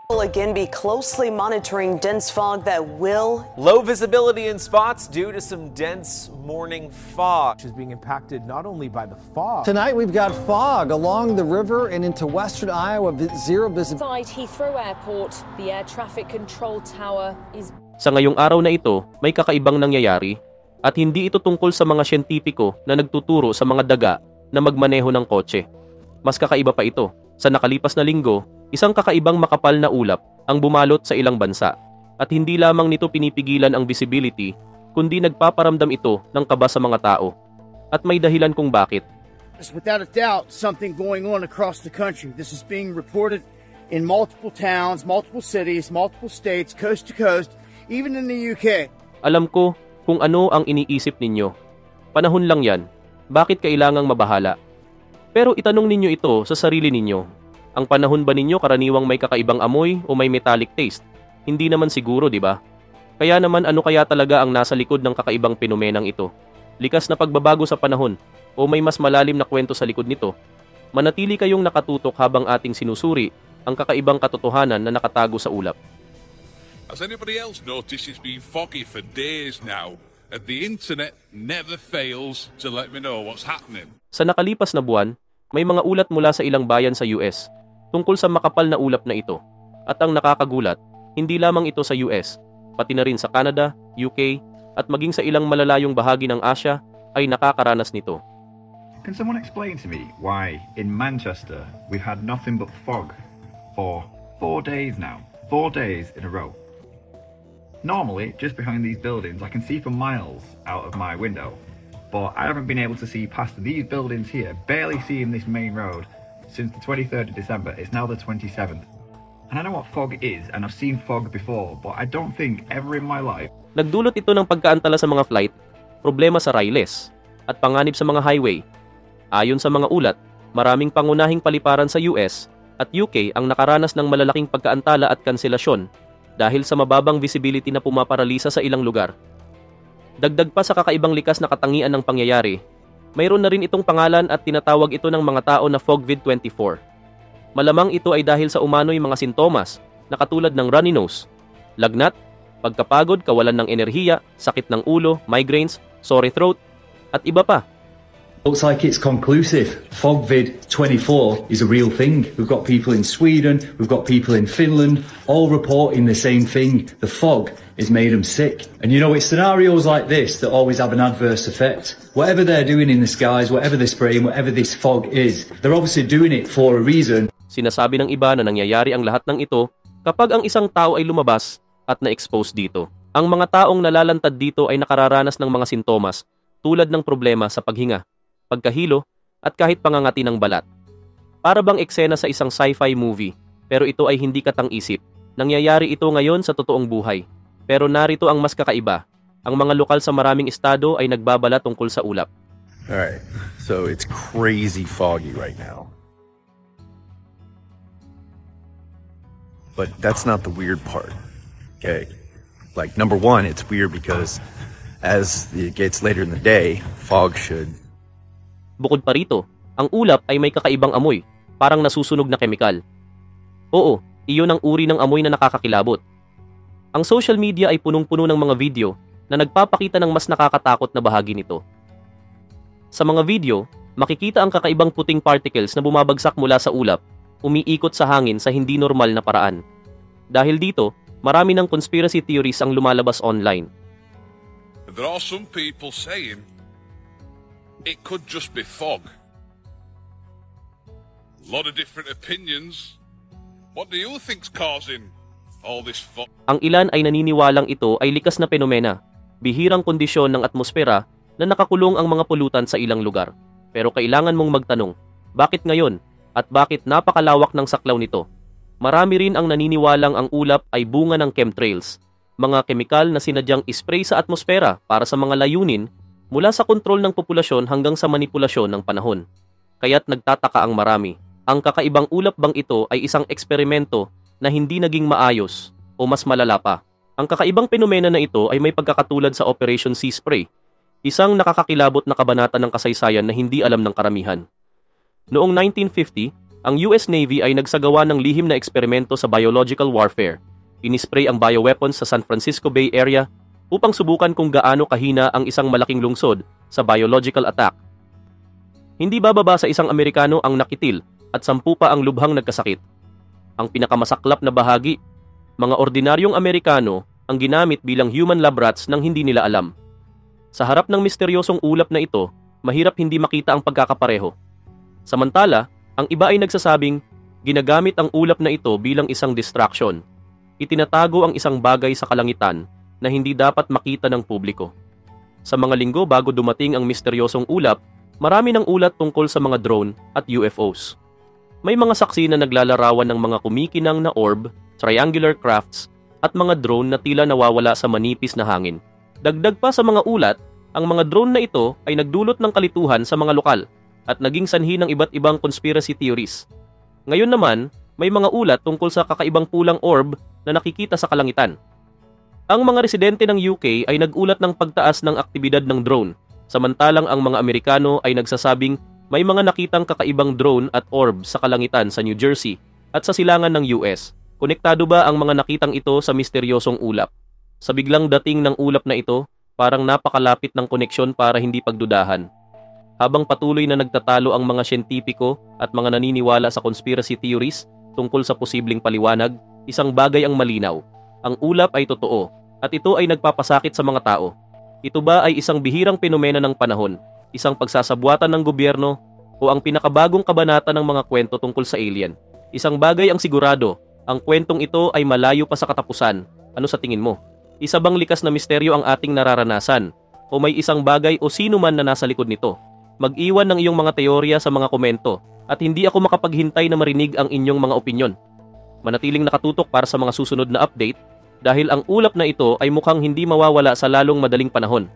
Will again be closely monitoring dense fog that will low visibility in spots due to some dense morning fog. Is being impacted not only by the fog. Tonight we've got fog along the river and into western Iowa. Zero visibility. Inside Heathrow Airport, the air traffic control tower is. Sa ngayong araw na ito, may kakaibang nangyayari at hindi ito tungkol sa mga siyentipiko na nagtuturo sa mga daga na magmaneho ng kotse. Mas kakaiba pa ito. Sa nakalipas na linggo, isang kakaibang makapal na ulap ang bumalot sa ilang bansa at hindi lamang nito pinipigilan ang visibility kundi nagpaparamdam ito ng kaba sa mga tao. At may dahilan kung bakit. Without a doubt, something going on across the country. This is being reported in multiple towns, multiple cities, multiple states, coast to coast, even in the UK. Alam ko kung ano ang iniisip ninyo. Panahon lang yan. Bakit kailangang mabahala? Pero itanong ninyo ito sa sarili ninyo. Ang panahon ba ninyo karaniwang may kakaibang amoy o may metallic taste? Hindi naman siguro, di ba? Kaya naman ano kaya talaga ang nasa likod ng kakaibang penomenang ito? Likas na pagbabago sa panahon o may mas malalim na kwento sa likod nito? Manatili kayong nakatutok habang ating sinusuri ang kakaibang katotohanan na nakatago sa ulap. Has anybody else noticed it's been foggy for days now? And the internet never fails to let me know what's happening. Sa nakalipas na buwan, may mga ulat mula sa ilang bayan sa US tungkol sa makapal na ulap na ito. At ang nakakagulat, hindi lamang ito sa US, pati na rin sa Canada, UK, at maging sa ilang malalayong bahagi ng Asia ay nakakaranas nito. Can someone explain to me why in Manchester we've had nothing but fog for 4 days now? 4 days in a row. Normally, just behind these buildings, I can see for miles out of my window, but I haven't been able to see past these buildings here, barely seeing this main road, since the 23rd of December. It's now the 27th. And I know what fog is, and I've seen fog before, but I don't think ever in my life. Nagdulot ito ng pagkaantala sa mga flight, problema sa riles, at panganib sa mga highway. Ayon sa mga ulat, maraming pangunahing paliparan sa US at UK ang nakaranas ng malalaking pagkaantala at kanselasyon dahil sa mababang visibility na pumaparalisa sa ilang lugar. Dagdag pa sa kakaibang likas na katangian ng pangyayari, mayroon na rin itong pangalan at tinatawag ito ng mga tao na FOGVID-24. Malamang ito ay dahil sa umano'y mga sintomas na katulad ng runny nose, lagnat, pagkapagod, kawalan ng enerhiya, sakit ng ulo, migraines, sore throat, at iba pa. Looks like it's conclusive. FOGVID-24 is a real thing. We've got people in Sweden, we've got people in Finland, all reporting the same thing. The fog has made them sick. And you know, it's scenarios like this that always have an adverse effect. Whatever they're doing in the skies, whatever they're spraying, whatever this fog is, they're obviously doing it for a reason. Sinasabi ng iba na nangyayari ang lahat ng ito kapag ang isang tao ay lumabas at na-expose dito. Ang mga taong nalalantad dito ay nakararanas ng mga sintomas tulad ng problema sa paghinga, pagkahilo, at kahit pangangati ng balat. Para bang eksena sa isang sci-fi movie, pero ito ay hindi katang-isip. Nangyayari ito ngayon sa totoong buhay. Pero narito ang mas kakaiba. Ang mga lokal sa maraming estado ay nagbabala tungkol sa ulap. Alright, so it's crazy foggy right now. But that's not the weird part. Okay? Like, number one, it's weird because as it gets later in the day, fog should... Bukod pa rito, ang ulap ay may kakaibang amoy, parang nasusunog na kemikal. Oo, iyon ang uri ng amoy na nakakakilabot. Ang social media ay punong-puno ng mga video na nagpapakita ng mas nakakatakot na bahagi nito. Sa mga video, makikita ang kakaibang puting particles na bumabagsak mula sa ulap, umiikot sa hangin sa hindi normal na paraan. Dahil dito, marami ng conspiracy theories ang lumalabas online. There are some people saying it could just be fog. A lot of different opinions. What do you think's causing all this fog? Ang ilan ay naniniwalang ito ay likas na penomena, bihirang kondisyon ng atmosfera na nakakulong ang mga pulutan sa ilang lugar. Pero kailangan mong magtanong, bakit ngayon at bakit napakalawak ng saklaw nito? Marami rin ang naniniwalang ang ulap ay bunga ng chemtrails, mga kemikal na sinadyang ispray sa atmosfera para sa mga layunin mula sa kontrol ng populasyon hanggang sa manipulasyon ng panahon. Kaya't nagtataka ang marami. Ang kakaibang ulap bang ito ay isang eksperimento na hindi naging maayos o mas malala pa? Ang kakaibang penomena na ito ay may pagkakatulad sa Operation Sea Spray, isang nakakakilabot na kabanata ng kasaysayan na hindi alam ng karamihan. Noong 1950, ang US Navy ay nagsagawa ng lihim na eksperimento sa biological warfare. Inispray ang bioweapons sa San Francisco Bay Area upang subukan kung gaano kahina ang isang malaking lungsod sa biological attack. Hindi bababa sa isang Amerikano ang nakitil at 10 pa ang lubhang nagkasakit. Ang pinakamasaklap na bahagi, mga ordinaryong Amerikano ang ginamit bilang human lab rats nang hindi nila alam. Sa harap ng misteryosong ulap na ito, mahirap hindi makita ang pagkakapareho. Samantala, ang iba ay nagsasabing ginagamit ang ulap na ito bilang isang distraction. Itinatago ang isang bagay sa kalangitan na hindi dapat makita ng publiko. Sa mga linggo bago dumating ang misteryosong ulap, marami ng ulat tungkol sa mga drone at UFOs. May mga saksi na naglalarawan ng mga kumikinang na orb, triangular crafts, at mga drone na tila nawawala sa manipis na hangin. Dagdag pa sa mga ulat, ang mga drone na ito ay nagdulot ng kalituhan sa mga lokal at naging sanhi ng iba't ibang conspiracy theories. Ngayon naman, may mga ulat tungkol sa kakaibang pulang orb na nakikita sa kalangitan. Ang mga residente ng UK ay nagulat ng pagtaas ng aktibidad ng drone, samantalang ang mga Amerikano ay nagsasabing may mga nakitang kakaibang drone at orb sa kalangitan sa New Jersey at sa silangan ng US. Konektado ba ang mga nakitang ito sa misteryosong ulap? Sa biglang dating ng ulap na ito, parang napakalapit ng koneksyon para hindi pagdudahan. Habang patuloy na nagtatalo ang mga siyentipiko at mga naniniwala sa conspiracy theories tungkol sa posibleng paliwanag, isang bagay ang malinaw. Ang ulap ay totoo at ito ay nagpapasakit sa mga tao. Ito ba ay isang bihirang penomena ng panahon, isang pagsasabuatan ng gobyerno, o ang pinakabagong kabanata ng mga kwento tungkol sa alien? Isang bagay ang sigurado, ang kwentong ito ay malayo pa sa katapusan. Ano sa tingin mo? Isa bang likas na misteryo ang ating nararanasan? O may isang bagay o sino man na nasa likod nito? Mag-iwan ng iyong mga teorya sa mga komento at hindi ako makapaghintay na marinig ang inyong mga opinyon. Manatiling nakatutok para sa mga susunod na update dahil ang ulap na ito ay mukhang hindi mawawala sa lalong madaling panahon.